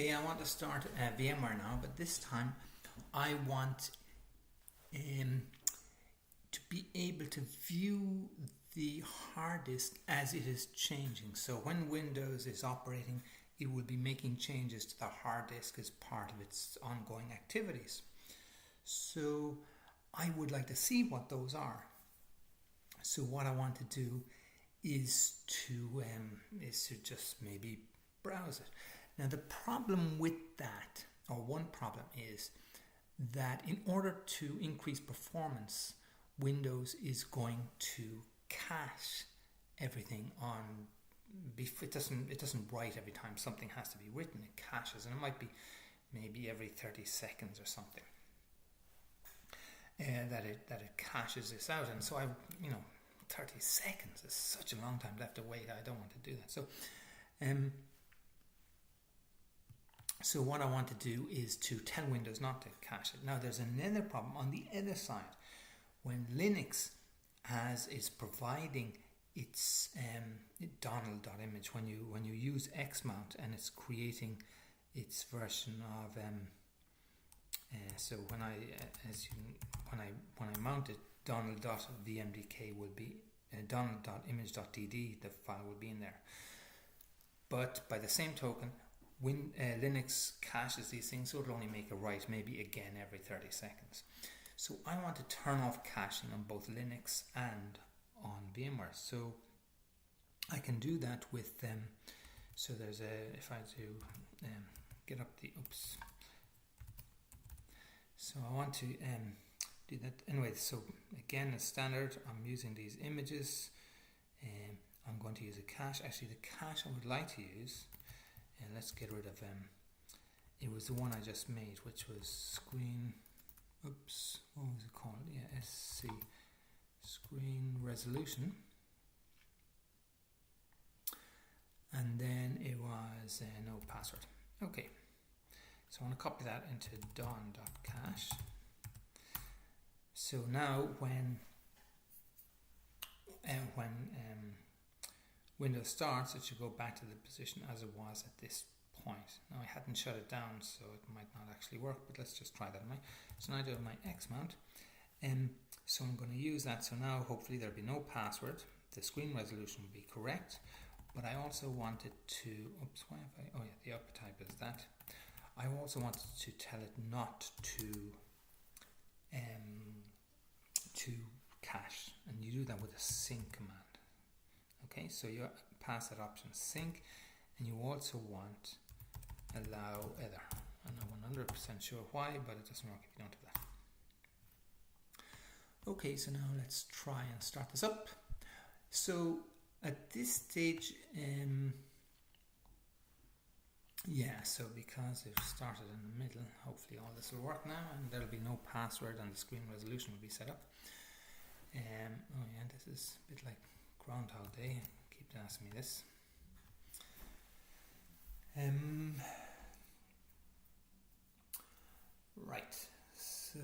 Okay, I want to start VMware now, but this time I want to be able to view the hard disk as it is changing. So when Windows is operating, it will be making changes to the hard disk as part of its ongoing activities. So I would like to see what those are. So what I want to do is to just maybe browse it. Now the problem with that, or one problem, is that in order to increase performance, Windows is going to cache everything on. It doesn't write every time something has to be written. It caches, and it might be maybe every 30 seconds or something that it caches this out. And so 30 seconds is such a long time to have to wait. I don't want to do that. So what I want to do is to tell Windows not to cache it. Now there's another problem on the other side. When Linux is providing its Donald.image, when you use Xmount and it's creating its version of so when I mount it, Donald.vmdk will be Donald.image.dd, the file will be in there. But by the same token, when Linux caches these things, so it'll only make a write maybe again every 30 seconds. So I want to turn off caching on both Linux and on VMware. So I can do that with so there's if I do get up the so I want to do that anyway. So again, as standard, I'm using these images. I'm going to use a cache. Actually, the cache I would like to use, and let's get rid of it was the one I just made, which was screen. What was it called? Yeah, SC screen resolution. And then it was no password. Okay, so I want to copy that into don.cache. So now when Windows starts, it should go back to the position as it was at this point. Now I hadn't shut it down, so it might not actually work, but let's just try that. So now I do my Xmount, so I'm going to use that. So now hopefully there'll be no password. The screen resolution will be correct, but I also wanted to. The upper type is that. I also wanted to tell it not to cache, and you do that with a sync command. Okay, so you pass that option sync, and you also want allow other. I'm not 100% sure why, but it doesn't work if you don't have that. Okay, so now let's try and start this up. So at this stage, so because it started in the middle, hopefully all this will work now, and there'll be no password, and the screen resolution will be set up. This is a bit like Groundhog Day. Keep asking me this. Right. So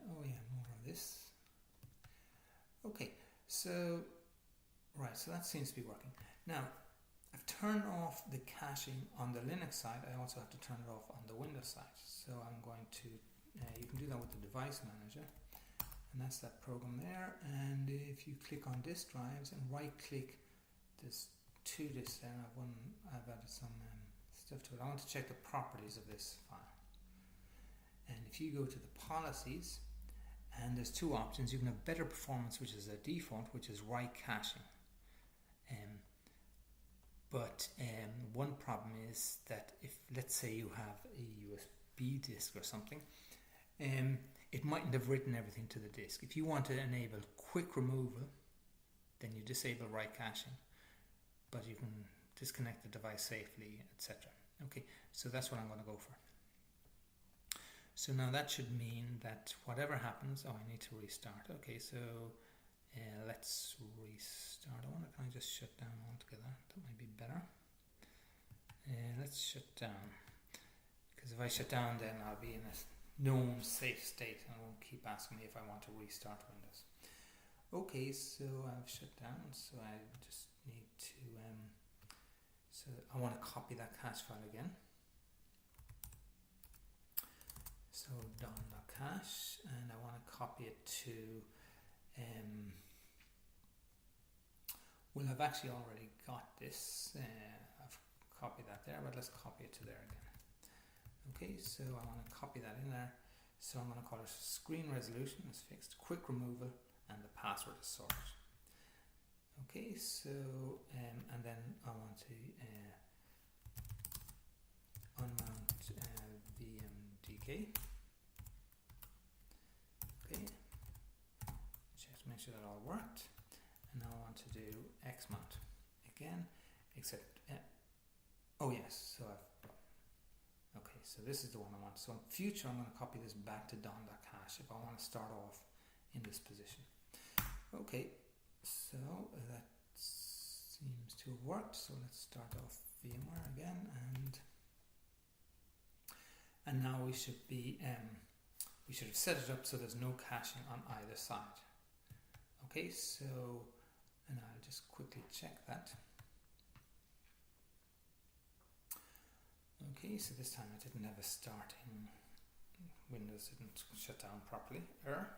more of this. Okay. So so that seems to be working. Now I've turned off the caching on the Linux side. I also have to turn it off on the Windows side. So I'm going to you can do that with the device manager, and that's that program there. And if you click on disk drives and right click this to this, there I've added some stuff to it. I want to check the properties of this file, and if you go to the policies, and there's two options. You can have better performance, which is a default, which is write caching. But one problem is that if, let's say, you have a USB disk or something, it mightn't have written everything to the disk. If you want to enable quick removal, then you disable write caching, but you can disconnect the device safely, etc. Okay, so that's what I'm going to go for. So now that should mean that whatever happens, I need to restart. Okay, so let's restart. Can I just shut down altogether? That might be better. Let's shut down, because if I shut down, then I'll be in a known safe state, and it won't keep asking me if I want to restart Windows. Okay, so I've shut down, so I just need to So I want to copy that cache file again. So don.cache, and I want to copy it to, well, I've actually already got this. I've copied that there, but let's copy it to there again. Okay, so I want to copy that in there. So I'm going to call it screen resolution is fixed, quick removal, and the password is sorted. Okay, so and then I want to unmount VMDK. Okay, just make sure that all worked. And now I want to do Xmount again, except oh yes, so okay, so this is the one I want. So in future I'm going to copy this back to don.cache if I want to start off in this position. Okay, so that seems to have worked. So let's start off VMware again, and now we should be we should have set it up so there's no caching on either side. Okay, so, and I'll just quickly check that. Okay, so this time I didn't have a starting, Windows didn't shut down properly, error.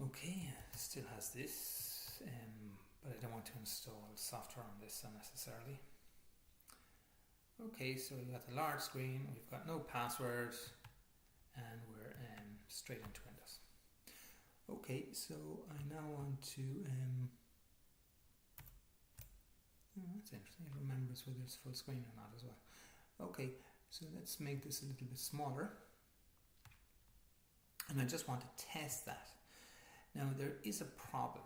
Okay, it still has this, but I don't want to install software on this unnecessarily. Okay, so we've got the large screen, we've got no password, and we're straight into Windows. Okay, so I now want to, that's interesting, it remembers whether it's full screen or not as well. Okay, so let's make this a little bit smaller. And I just want to test that. Now there is a problem.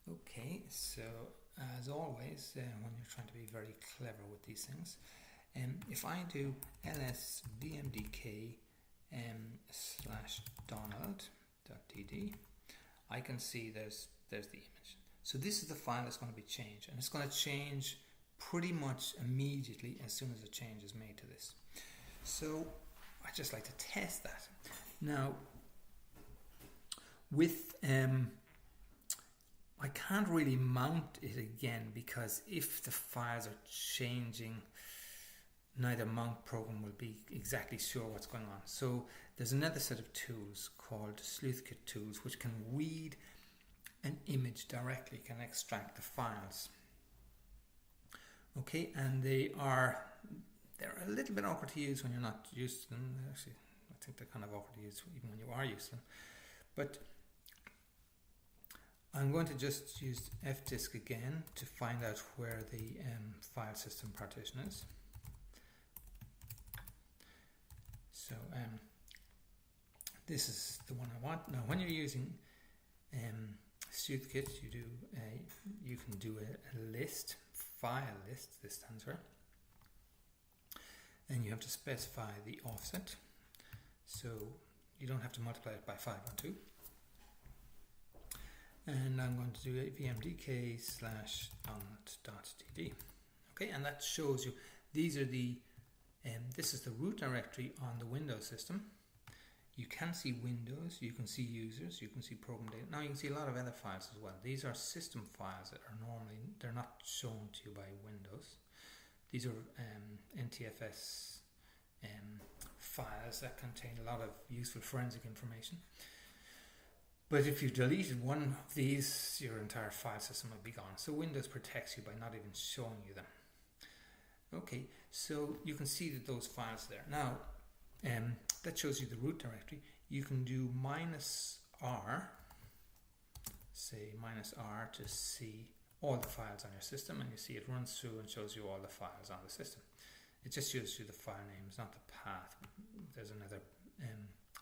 Okay, so as always, when you're trying to be very clever with these things, if I do ls vmdk /donald.dd, I can see there's the image. So this is the file that's going to be changed, and it's going to change pretty much immediately as soon as a change is made to this. So I just like to test that. Now with I can't really mount it again, because if the files are changing, neither mount program will be exactly sure what's going on. So there's another set of tools called Sleuthkit tools, which can read an image directly, can extract the files. Okay, and they're a little bit awkward to use when you're not used to them. Actually, I think they're kind of awkward to use even when you are used to them. But I'm going to just use fdisk again to find out where the file system partition is. So this is the one I want. Now when you're using Sleuthkit, you can do a list, file list, this stands for, and you have to specify the offset. So you don't have to multiply it by 512. And I'm going to do a vmdk /donald.dd. Okay, and that shows you these are the this is the root directory on the Windows system. You can see Windows, you can see users, you can see program data. Now you can see a lot of other files as well. These are system files that are they're not shown to you by Windows. These are NTFS files that contain a lot of useful forensic information. But if you deleted one of these, your entire file system would be gone. So Windows protects you by not even showing you them. Okay, so you can see that those files there. Now, that shows you the root directory. You can do -R, say -R to see all the files on your system, and you see it runs through and shows you all the files on the system. It just shows you the file names, not the path. There's another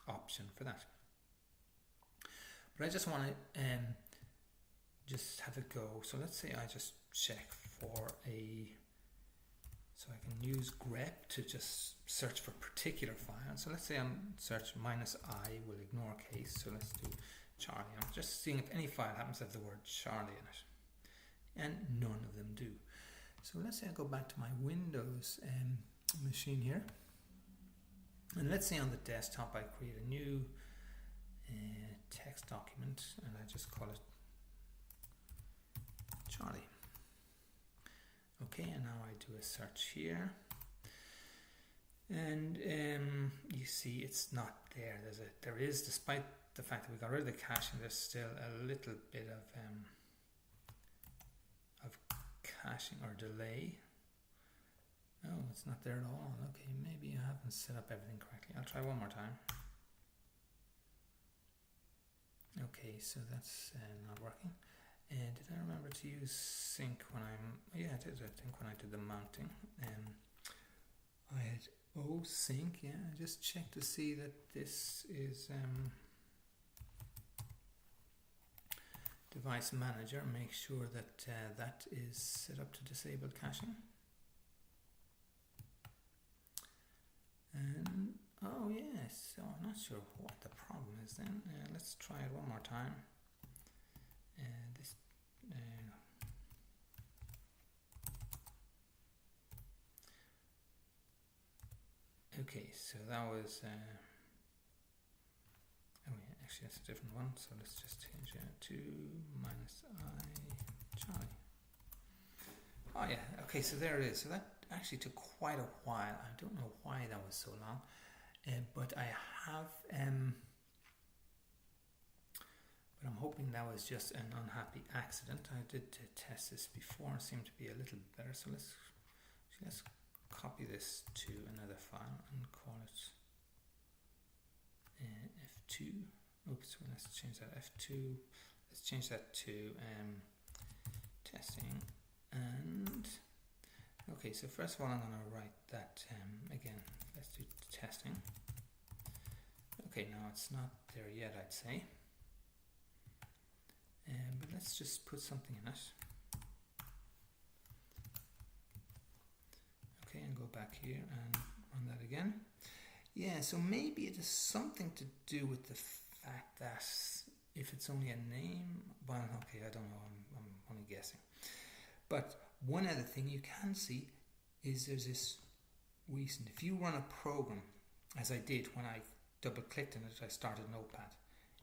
option for that. But I just want to just have a go. So let's say I just check for so I can use grep to just search for particular files. So let's say I'm search -I will ignore case. So let's do Charlie. I'm just seeing if any file happens to have the word Charlie in it. And none of them do. So let's say I go back to my Windows machine here. And let's say on the desktop I create a new text document, and I just call it Charlie. Okay, and now I do a search here, and you see it's not there. There is, despite the fact that we got rid of the caching, there's still a little bit of caching or delay. Oh, it's not there at all. Okay, maybe I haven't set up everything correctly. I'll try one more time. Okay, so that's not working. And did I remember to use sync when yeah, I did, I think, when I did the mounting. I had sync, yeah, I just checked to see that this is device manager. Make sure that that is set up to disabled caching. And oh yes, so I'm not sure what the problem is then. Let's try it one more time. Okay, so that was oh yeah, actually that's a different one, so let's just change it to -I Charlie. Oh yeah, okay, so there it is. So that actually took quite a while. I don't know why that was so long, but I have but I'm hoping that was just an unhappy accident. I did test this before and seemed to be a little better, so let's copy this to another file and call it F2. Oops, well, let's change that F2. Let's change that to testing. And okay, so first of all, I'm going to write that again. Let's do testing. Okay, now it's not there yet, I'd say. But let's just put something in it. Okay, and go back here and run that again. Yeah, so maybe it is something to do with the fact that if it's only a name, well, okay, I don't know, I'm only guessing. But one other thing you can see is there's this recent, if you run a program, as I did when I double clicked on it, I started Notepad,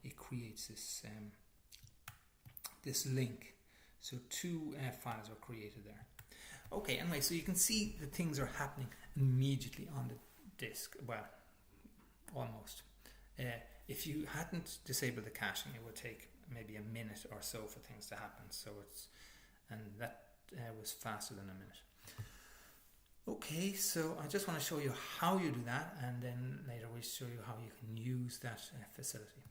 it creates this this link. So two files are created there. Okay, anyway, so you can see that things are happening immediately on the disk. Well, almost. If you hadn't disabled the caching, it would take maybe a minute or so for things to happen. So that was faster than a minute. Okay, so I just want to show you how you do that, and then later we'll show you how you can use that facility.